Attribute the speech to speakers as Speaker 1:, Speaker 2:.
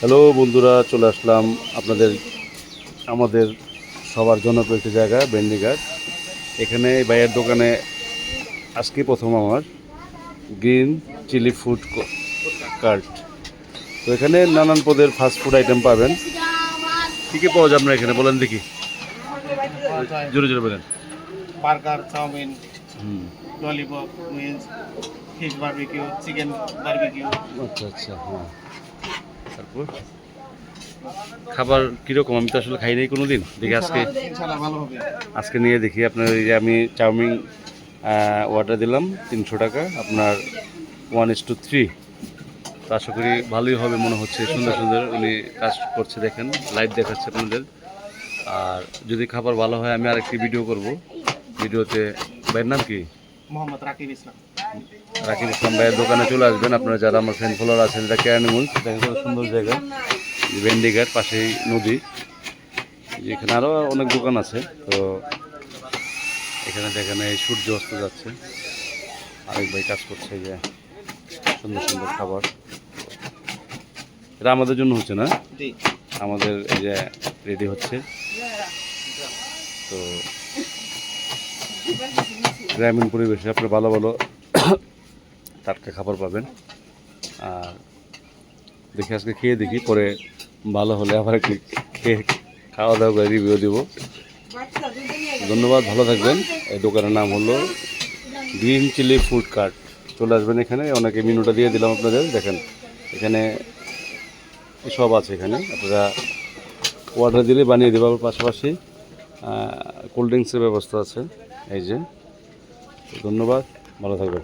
Speaker 1: Hello বন্ধুরা, চলে আসলাম আমাদের সবার জনপ্রিয় একটি জায়গা বেন্ডিঘাট। এখানে ভাইয়ের দোকানে আজকে প্রথম আমার গ্রিন চিলি ফুড কার্ট। তো এখানে নানান পদের ফাস্ট ফুড আইটেম পাবেন। কী কী পাওয়া যায় আপনার এখানে বলেন দেখি, জোরে জোরে বলেন।
Speaker 2: Burger, chowmein,
Speaker 1: hmm,
Speaker 2: lollipop, wings, fish barbecue, chicken barbecue.
Speaker 1: আচ্ছা আচ্ছা, হ্যাঁ। তারপর খাবার কীরকম? আমি তো আসলে খাই নাই কোনো দিন, দেখি
Speaker 2: ইনশাআল্লাহ ভালো হবে।
Speaker 1: আজকে নিয়ে দেখি। আপনার এই যে আমি চাউমিন অর্ডার দিলাম 300 টাকা, আপনার 1:3। তো আশা করি ভালোই হবে মনে হচ্ছে। সুন্দর সুন্দর উনি কাজ করছে, দেখেন লাইভ দেখাচ্ছে আপনাদের। আর যদি খাবার ভালো হয় আমি আরেকটি ভিডিও করব। ভিডিওতে ভাইয়ের নাম কি?
Speaker 2: মোহাম্মদ রাকিব ইসলাম।
Speaker 1: রাকিব ইসলাম ভাইয়ের দোকানে চলে আসবেন। আপনারা যারা আমার ফ্রেন্ড ফলোয়ার আছেন, এটা কেরানীগঞ্জ, দেখেন কত সুন্দর জায়গা, বেন্ডিঘাট, পাশেই নদী। এখানে আরও অনেক দোকান আছে। তো এখানে দেখেন এই সূর্য অস্ত যাচ্ছে, আরেক ভাই কাজ করছে। এই যে সুন্দর সুন্দর খাবার, এটা আমাদের জন্য হচ্ছে না,
Speaker 2: জি,
Speaker 1: আমাদের এই যে রেডি হচ্ছে। তো গ্রামীণ পরিবেশে আপনি ভালো ভালো টাটকা খাবার পাবেন। আর দেখি আজকে খেয়ে দেখি, পরে ভালো হলে আবার একটু খেয়ে খাওয়া দাওয়া করে রিভিউ দিব। ধন্যবাদ, ভালো থাকবেন। এই দোকানের নাম হলো গ্রিন চিলি ফুড কার্ট। চলে আসবেন এখানে। অনেকে মেনুটা দিয়ে দিলাম আপনাদের, দেখেন এখানে সব আছে। এখানে আপনারা অর্ডার দিলে বানিয়ে দেবো। পাশাপাশি কোল্ড ড্রিঙ্কসের ব্যবস্থা আছে। এই যে, ধন্যবাদ, ভালো থাকবেন।